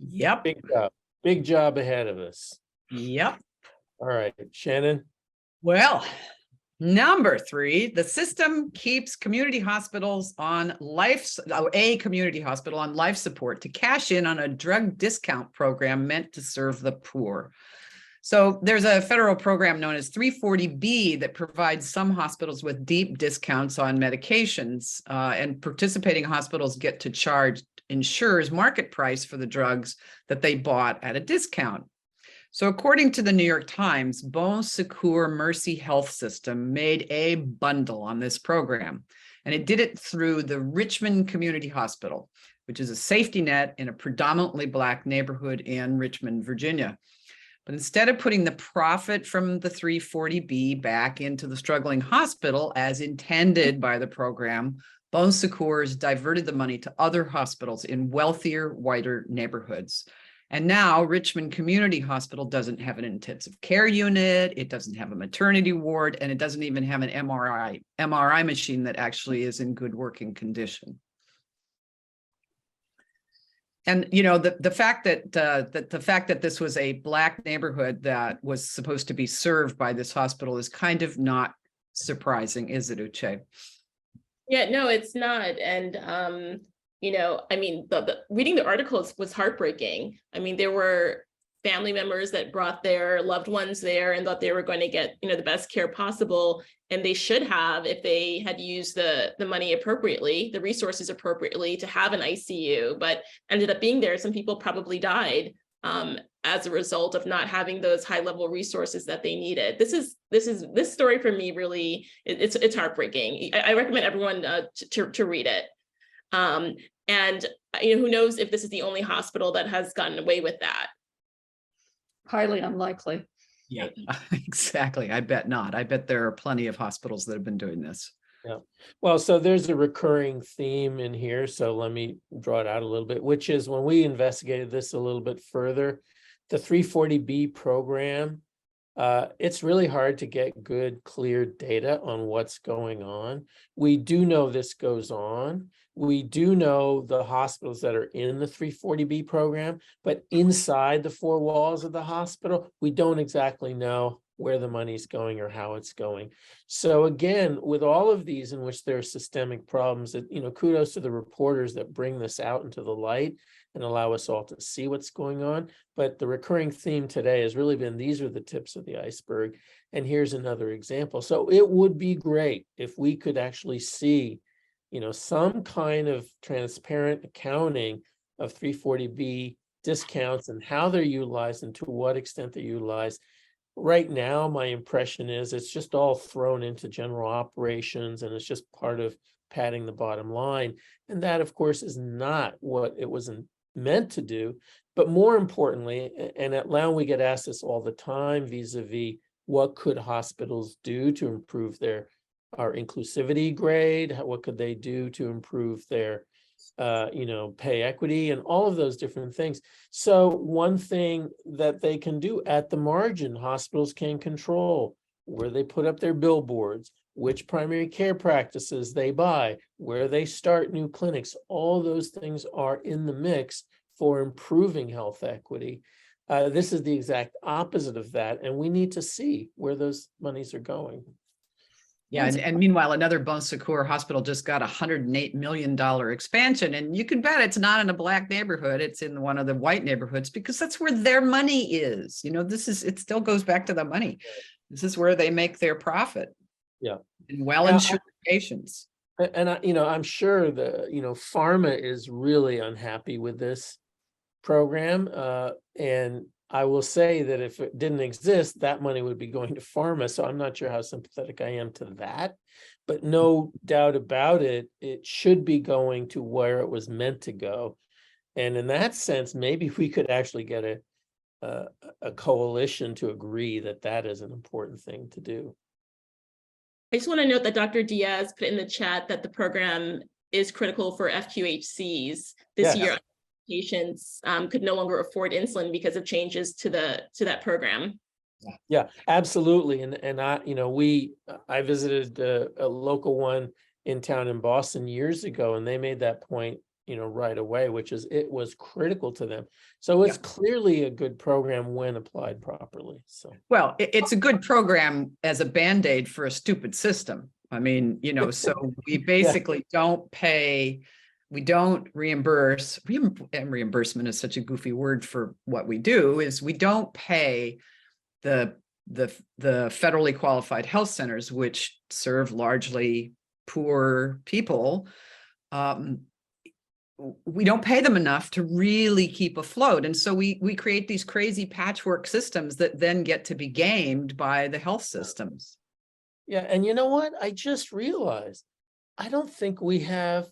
Yep. Big job ahead of us. Yep. All right, Shannon. Well, number 3, the system keeps community hospitals on a community hospital on life support to cash in on a drug discount program meant to serve the poor. So there's a federal program known as 340B that provides some hospitals with deep discounts on medications, and participating hospitals get to charge insurers market price for the drugs that they bought at a discount. So according to the New York Times, Bon Secours Mercy Health System made a bundle on this program, and it did it through the Richmond Community Hospital, which is a safety net in a predominantly Black neighborhood in Richmond, Virginia. But instead of putting the profit from the 340B back into the struggling hospital as intended by the program, Bon Secours diverted the money to other hospitals in wealthier, whiter neighborhoods. And now Richmond Community Hospital doesn't have an intensive care unit, it doesn't have a maternity ward, and it doesn't even have an MRI machine that actually is in good working condition. And the fact that this was a Black neighborhood that was supposed to be served by this hospital is kind of not surprising, is it, Uché? Yeah, no, it's not. And I mean, reading the articles was heartbreaking. I mean, there were family members that brought their loved ones there and thought they were going to get, the best care possible. And they should have, if they had used the money appropriately, the resources appropriately to have an ICU, but ended up being there. Some people probably died as a result of not having those high level resources that they needed. This story for me really, it's heartbreaking. I recommend everyone to read it. And who knows if this is the only hospital that has gotten away with that. Highly unlikely. Yeah, exactly. I bet not. I bet there are plenty of hospitals that have been doing this. Yeah. Well, so there's a recurring theme in here. So let me draw it out a little bit, which is when we investigated this a little bit further, the 340B program, it's really hard to get good, clear data on what's going on. We do know this goes on. We do know the hospitals that are in the 340B program, but inside the 4 walls of the hospital, we don't exactly know where the money's going or how it's going. So again, with all of these in which there are systemic problems, that kudos to the reporters that bring this out into the light and allow us all to see what's going on. But the recurring theme today has really been, these are the tips of the iceberg. And here's another example. So it would be great if we could actually see, some kind of transparent accounting of 340B discounts and how they're utilized and to what extent they're utilized. Right now, my impression is it's just all thrown into general operations and it's just part of padding the bottom line. And that, of course, is not what it was meant to do. But more importantly, and at Lown, we get asked this all the time vis-a-vis what could hospitals do to improve our inclusivity grade? What could they do to improve their pay equity and all of those different things. So one thing that they can do at the margin, hospitals can control where they put up their billboards, which primary care practices they buy, where they start new clinics. All those things are in the mix for improving health equity. This is the exact opposite of that, and we need to see where those monies are going. Yeah, and meanwhile, another Bon Secours hospital just got $108 million expansion, and you can bet it's not in a Black neighborhood; it's in one of the white neighborhoods because that's where their money is. You know, it still goes back to the money. This is where they make their profit. Yeah, and well-insured patients. And I'm sure Pharma is really unhappy with this program, and I will say that if it didn't exist, that money would be going to Pharma. So I'm not sure how sympathetic I am to that, but no doubt about it, it should be going to where it was meant to go. And in that sense, maybe we could actually get a coalition to agree that that is an important thing to do. I just want to note that Dr. Diaz put in the chat that the program is critical for FQHCs. This year, patients could no longer afford insulin because of changes to that program. Yeah, absolutely. And I visited a local one in town in Boston years ago, and they made that point, right away, which is it was critical to them. So it's clearly a good program when applied properly. So, well, it's a good program as a Band-Aid for a stupid system. I mean, so we basically don't pay. We don't reimburse, and reimbursement is such a goofy word for what we do, is we don't pay the federally qualified health centers, which serve largely poor people. We don't pay them enough to really keep afloat. And so we create these crazy patchwork systems that then get to be gamed by the health systems. Yeah, and you know what? I just realized, I don't think we have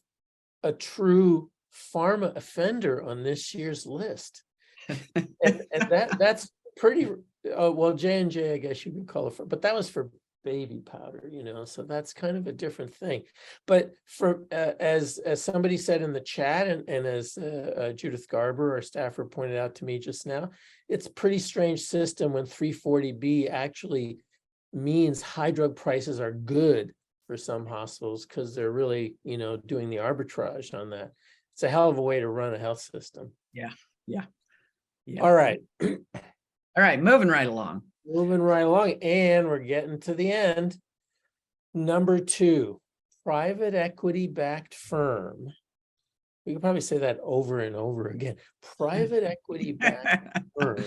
a true pharma offender on this year's list. and that's pretty, well, J&J, I guess you could call it, but that was for baby powder, so that's kind of a different thing. But for as somebody said in the chat, and as Judith Garber, our staffer, pointed out to me just now, it's a pretty strange system when 340B actually means high drug prices are good for some hospitals because they're really, doing the arbitrage on that. It's a hell of a way to run a health system. Yeah. All right. All right, moving right along. And we're getting to the end. Number 2, private equity backed firm. We could probably say that over and over again. Private equity backed firm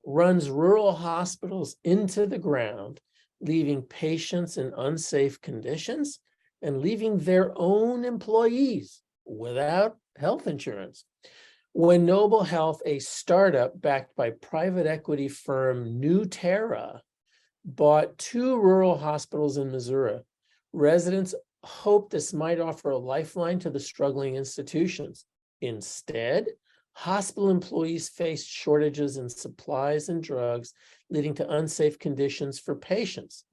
runs rural hospitals into the ground, leaving patients in unsafe conditions and leaving their own employees without health insurance. When Noble Health, a startup backed by private equity firm Newterra, bought 2 rural hospitals in Missouri, residents hoped this might offer a lifeline to the struggling institutions. Instead, hospital employees faced shortages in supplies and drugs, leading to unsafe conditions for patients.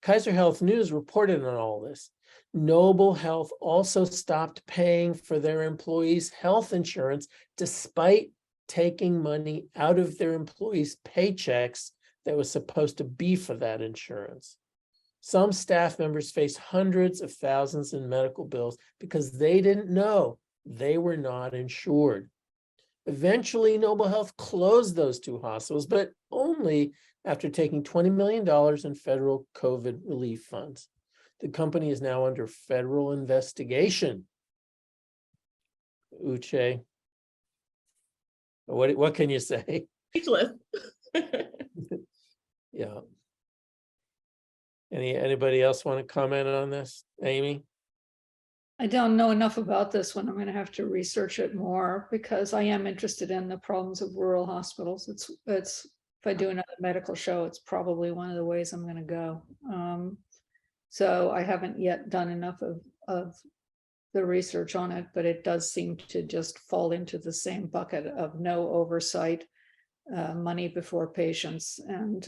Kaiser Health News reported on all this. Noble Health also stopped paying for their employees' health insurance despite taking money out of their employees' paychecks that was supposed to be for that insurance. Some staff members faced hundreds of thousands in medical bills because they didn't know they were not insured. Eventually, Noble Health closed those 2 hospitals, but only after taking $20 million in federal COVID relief funds. The company is now under federal investigation. Uché, what can you say? Speechless. Yeah. Anybody else want to comment on this? Amy? I don't know enough about this one. I'm going to have to research it more because I am interested in the problems of rural hospitals. It's if I do another medical show, it's probably one of the ways I'm going to go. So I haven't yet done enough of the research on it, but it does seem to just fall into the same bucket of no oversight, money before patients, and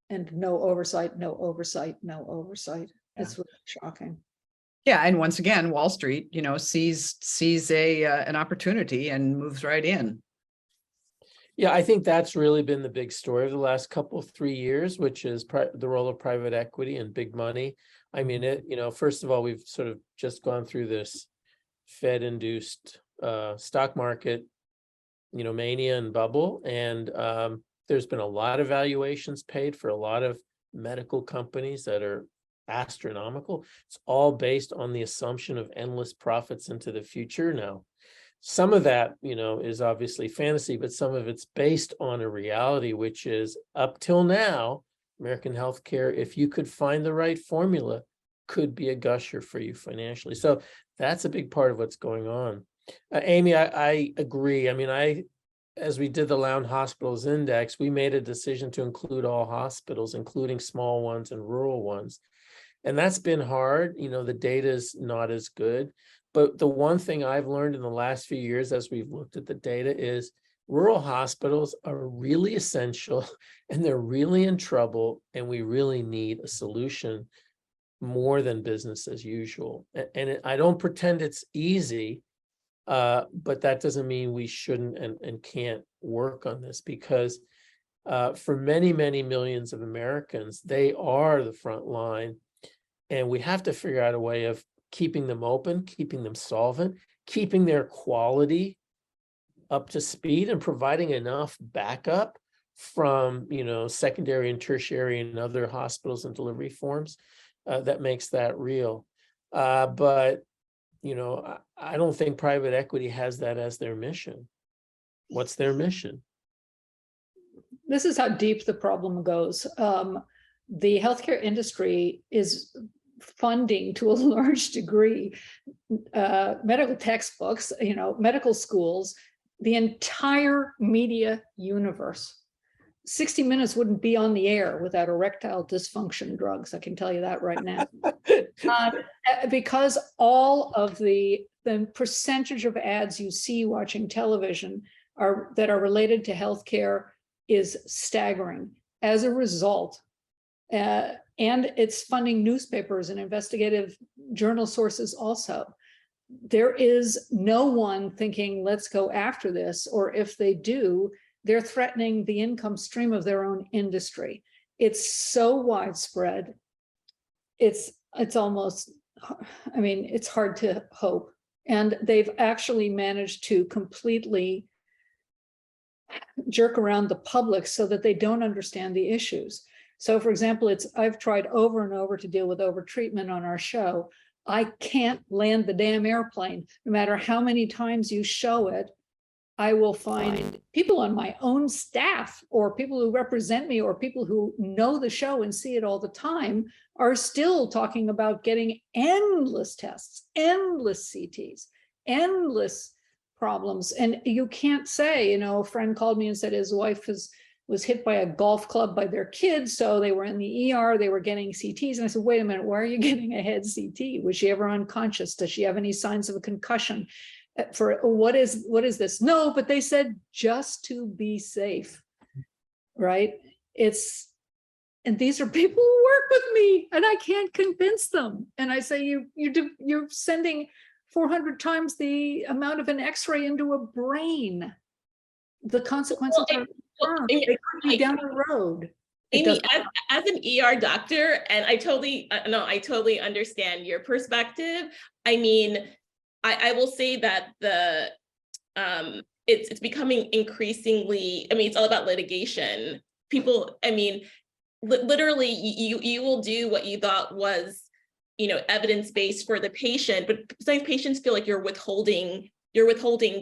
no oversight. It's really shocking. Yeah, and once again, Wall Street, sees an opportunity and moves right in. Yeah, I think that's really been the big story of the last 3 years, which is the role of private equity and big money. I mean, first of all, we've sort of just gone through this Fed-induced stock market, mania and bubble. And there's been a lot of valuations paid for a lot of medical companies that are astronomical. It's all based on the assumption of endless profits into the future. Now, some of that, is obviously fantasy, but some of it's based on a reality, which is up till now, American healthcare, if you could find the right formula, could be a gusher for you financially. So that's a big part of what's going on. Amy, I agree. I mean, as we did the Lown Hospitals Index, we made a decision to include all hospitals, including small ones and rural ones. And that's been hard. The data is not as good. But the one thing I've learned in the last few years as we've looked at the data is rural hospitals are really essential and they're really in trouble. And we really need a solution more than business as usual. And I don't pretend it's easy, but that doesn't mean we shouldn't and can't work on this, because for many, many millions of Americans, they are the front line. And we have to figure out a way of keeping them open, keeping them solvent, keeping their quality up to speed, and providing enough backup from, secondary and tertiary and other hospitals and delivery forms that makes that real. But, I don't think private equity has that as their mission. What's their mission? This is how deep the problem goes. The healthcare industry is funding to a large degree medical textbooks, medical schools, the entire media universe. 60 Minutes wouldn't be on the air without erectile dysfunction drugs. I can tell you that right now. Because all of the percentage of ads you see watching television that are related to healthcare is staggering. As a result, and it's funding newspapers and investigative journal sources also. There is no one thinking, let's go after this, or if they do, they're threatening the income stream of their own industry. It's so widespread. It's almost, it's hard to hope. And they've actually managed to completely jerk around the public so that they don't understand the issues. So for example, I've tried over and over to deal with overtreatment on our show. I can't land the damn airplane. No matter how many times you show it, I will find people on my own staff or people who represent me or people who know the show and see it all the time are still talking about getting endless tests, endless CTs, endless problems. And you can't say, a friend called me and said his wife was hit by a golf club by their kids. So they were in the ER, they were getting CTs. And I said, wait a minute, why are you getting a head CT? Was she ever unconscious? Does she have any signs of a concussion? For what is this? No, but they said just to be safe, right? And these are people who work with me and I can't convince them. And I say, you're sending 400 times the amount of an X-ray into a brain. The consequences are they could be down the road. Amy, as an ER doctor, and I totally understand your perspective. I will say that it's becoming increasingly, it's all about litigation. People, literally you will do what you thought was, evidence-based for the patient, but sometimes patients feel like you're withholding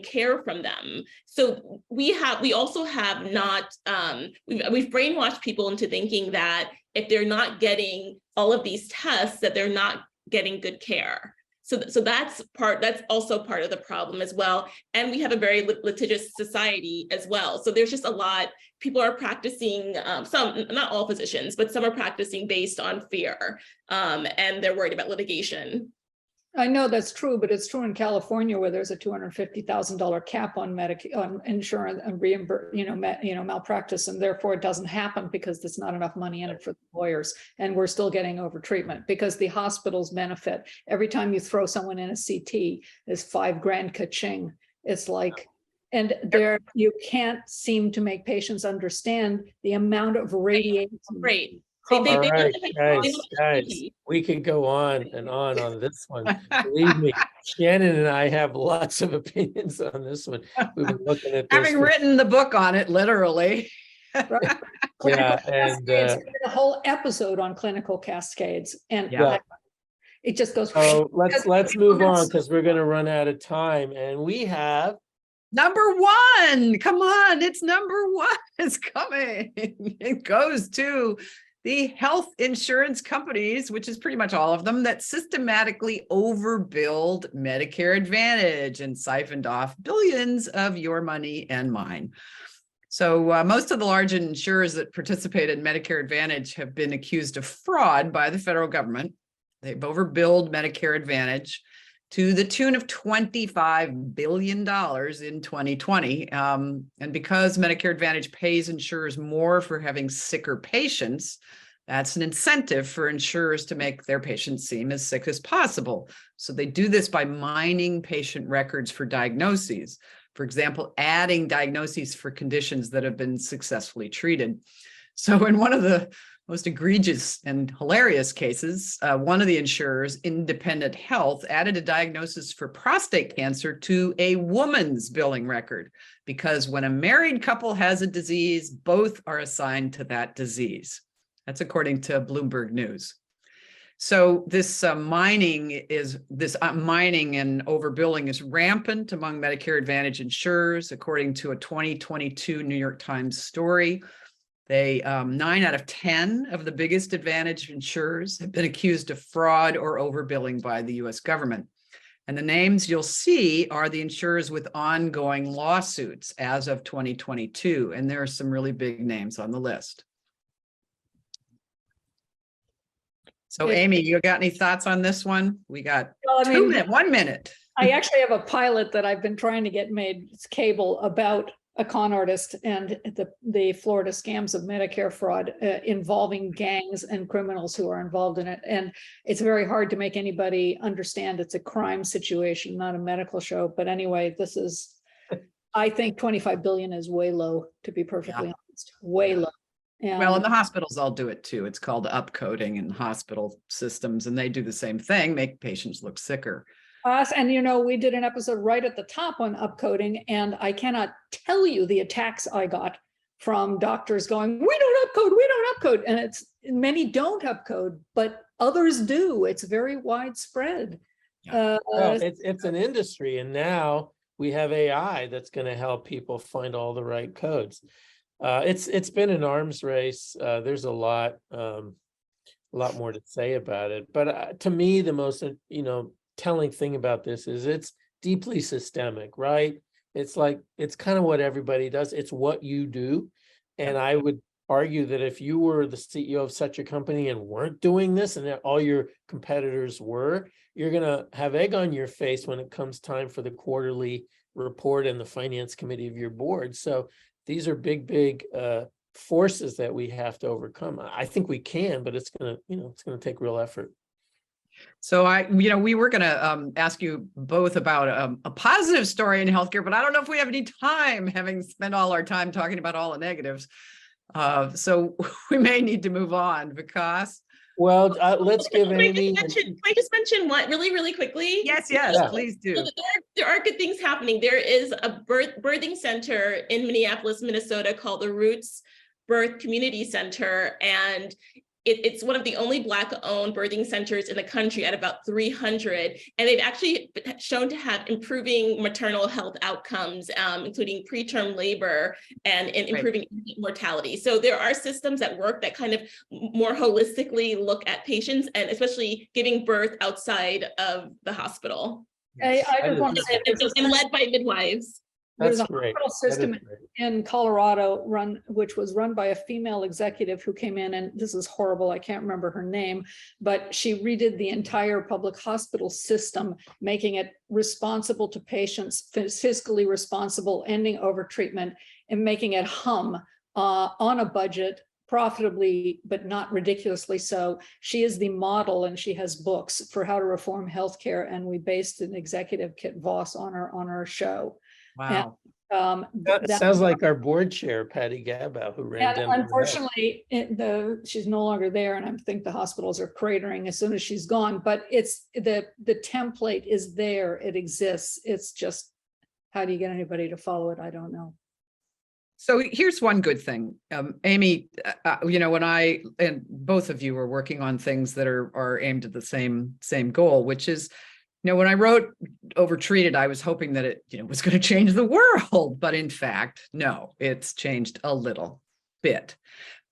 care from them. So we also have not, we've brainwashed people into thinking that if they're not getting all of these tests, that they're not getting good care. So that's also part of the problem as well. And we have a very litigious society as well. So there's just a lot, people are practicing, some, not all physicians, but some are practicing based on fear, and they're worried about litigation. I know that's true, but it's true in California where there's a $250,000 cap on insurance and malpractice, and therefore it doesn't happen because there's not enough money in it for the lawyers, and we're still getting over treatment because the hospitals benefit. Every time you throw someone in a CT, there's $5,000 ka-ching. It's like, and you can't seem to make patients understand the amount of radiation. Great. They All want right, to- they guys, want guys, to- we could go on and on this one. Believe me, Shannon and I have lots of opinions on this one. We've been looking at this. Having written the book on it, literally. Right? Yeah, Clinical and cascades, we did a whole episode on clinical cascades, and Yeah. it just goes. so let's move on because we're gonna run out of time, and we have Number one, come on, it's number one. It's coming. It goes to the health insurance companies, which is pretty much all of them, that systematically overbilled Medicare Advantage and siphoned off billions of your money and mine. So most of the large insurers that participate in Medicare Advantage have been accused of fraud by the federal government. They've overbilled Medicare Advantage to the tune of $25 billion in 2020. And because Medicare Advantage pays insurers more for having sicker patients, that's an incentive for insurers to make their patients seem as sick as possible. So they do this by mining patient records for diagnoses. For example, adding diagnoses for conditions that have been successfully treated. So in one of the most egregious and hilarious cases, one of the insurers, Independent Health, added a diagnosis for prostate cancer to a woman's billing record, because when a married couple has a disease, both are assigned to that disease. That's according to Bloomberg News. So this mining and overbilling is rampant among Medicare Advantage insurers, according to a 2022 New York Times story. 9 out of 10 of the biggest Advantage insurers have been accused of fraud or overbilling by the US government. And the names you'll see are the insurers with ongoing lawsuits as of 2022. And there are some really big names on the list. So Amy, you got any thoughts on this one? We got 1 minute. I actually have a pilot that I've been trying to get made. It's cable about a con artist and the Florida scams of Medicare fraud involving gangs and criminals who are involved in it. And it's very hard to make anybody understand it's a crime situation, not a medical show. But anyway, this is, I think 25 billion is way low, to be perfectly honest, way low. And well, and the hospitals all do it too. It's called upcoding in hospital systems, and they do the same thing, make patients look sicker. And we did an episode right at the top on upcoding, and I cannot tell you the attacks I got from doctors going, we don't upcode, and it's many don't upcode, but others do. It's very widespread. well, it's an industry, and now we have AI that's going to help people find all the right codes. It's been an arms race. There's a lot more to say about it, but to me, the most telling thing about this is it's deeply systemic, right? It's kind of what everybody does. It's what you do. And I would argue that if you were the CEO of such a company and weren't doing this, and all your competitors were, you're going to have egg on your face when it comes time for the quarterly report and the finance committee of your board. So these are big forces that we have to overcome. I think we can, but it's going to take real effort. So we were going to ask you both about a positive story in healthcare, but I don't know if we have any time, having spent all our time talking about all the negatives. So we may need to move on because. Well, let's give Amy. Can I just mention one really quickly? Yes, please do. So there are good things happening. There is a birthing center in Minneapolis, Minnesota called the Roots Birth Community Center, and it's one of the only Black-owned birthing centers in the country at about 300, and they've actually been shown to have improving maternal health outcomes, including preterm labor and improving mortality. So there are systems that work that kind of more holistically look at patients, and especially giving birth outside of the hospital. I just want to say, and led by midwives. There's a hospital system in Colorado which was run by a female executive who came in, and this is horrible, I can't remember her name, but she redid the entire public hospital system, making it responsible to patients, fiscally responsible, ending overtreatment, and making it hum on a budget, profitably, but not ridiculously so. She is the model, and she has books for how to reform healthcare, and we based an executive, Kit Voss, on our show. Wow. That that- sounds like our board chair, Patty Gabow, who ran And Denver Health. unfortunately, she's no longer there, and I think the hospitals are cratering as soon as she's gone, but it's the template is there, it exists. It's just, how do you get anybody to follow it? I don't know. So here's one good thing, Amy, when I, and both of you are working on things that are aimed at the same goal, which is, when I wrote Overtreated, I was hoping that it, was going to change the world, but in fact, no, it's changed a little bit.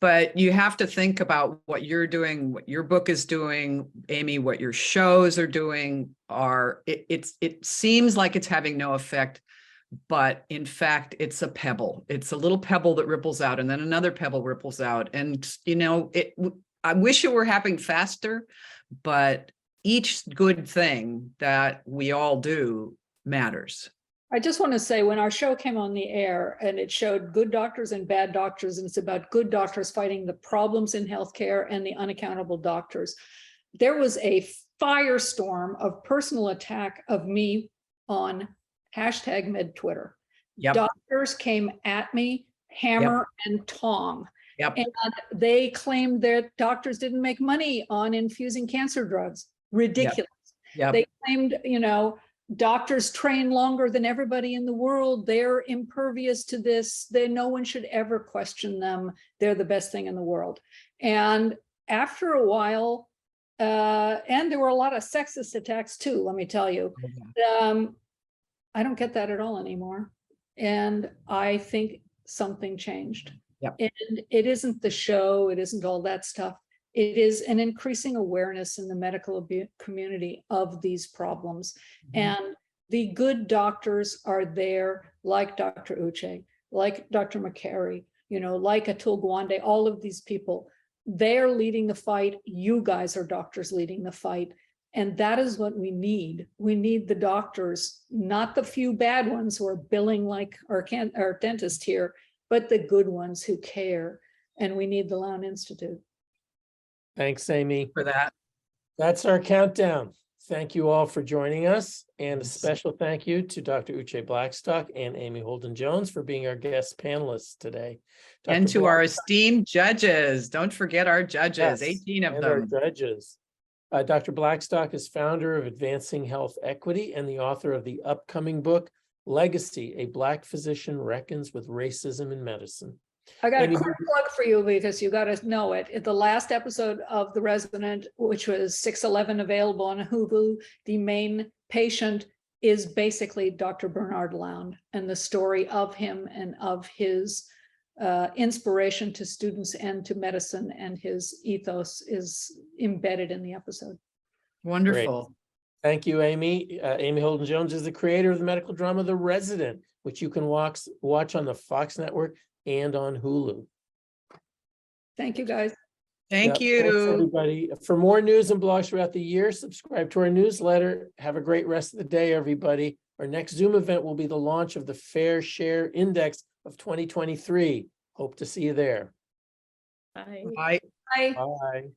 But you have to think about what you're doing, what your book is doing, Amy, what your shows are doing. It seems like it's having no effect, but in fact, it's a pebble. It's a little pebble that ripples out, and then another pebble ripples out. And, I wish it were happening faster, but each good thing that we all do matters. I just want to say, when our show came on the air and it showed good doctors and bad doctors, and it's about good doctors fighting the problems in healthcare and the unaccountable doctors, there was a firestorm of personal attack of me on #MedTwitter. Yep. Doctors came at me, hammer and tong. Yep. And they claimed that doctors didn't make money on infusing cancer drugs. Ridiculous. Yep. They claimed, doctors train longer than everybody in the world. They're impervious to this. No one should ever question them. They're the best thing in the world. And after a while, and there were a lot of sexist attacks too, let me tell you. I don't get that at all anymore. And I think something changed. Yep. And it isn't the show, it isn't all that stuff. It is an increasing awareness in the medical community of these problems. Mhm. And the good doctors are there, like Dr. Uché, like Dr. McCary, like Atul Gawande, all of these people. They're leading the fight. You guys are doctors leading the fight. And that is what we need. We need the doctors, not the few bad ones who are billing like our dentist here, but the good ones who care. And we need the Lown Institute. Thanks, Amy. For that. That's our countdown. Thank you all for joining us. And a Yes. special thank you to Dr. Uché Blackstock and Amy Holden Jones for being our guest panelists today. And Dr. to our Blackstock, esteemed judges, don't forget our judges, yes, 18 of and our them. judges. Dr. Blackstock is founder of Advancing Health Equity and the author of the upcoming book, Legacy, A Black Physician Reckons with Racism in Medicine. I got a Amy, quick plug for you because you got to know it. At the last episode of The Resident, which was 6/11 available on Hulu, the main patient is basically Dr. Bernard Lown, and the story of him and of his inspiration to students and to medicine and his ethos is embedded in the episode. Wonderful. Thank you, Amy. Amy Holden Jones is the creator of the medical drama, The Resident, which you can watch on the Fox Network and on Hulu. Thank you, guys. Thank Yep, thanks, you. everybody. For more news and blogs throughout the year, subscribe to our newsletter. Have a great rest of the day, everybody. Our next Zoom event will be the launch of the Fair Share Index of 2023. Hope to see you there. Bye. Bye. Bye. Bye.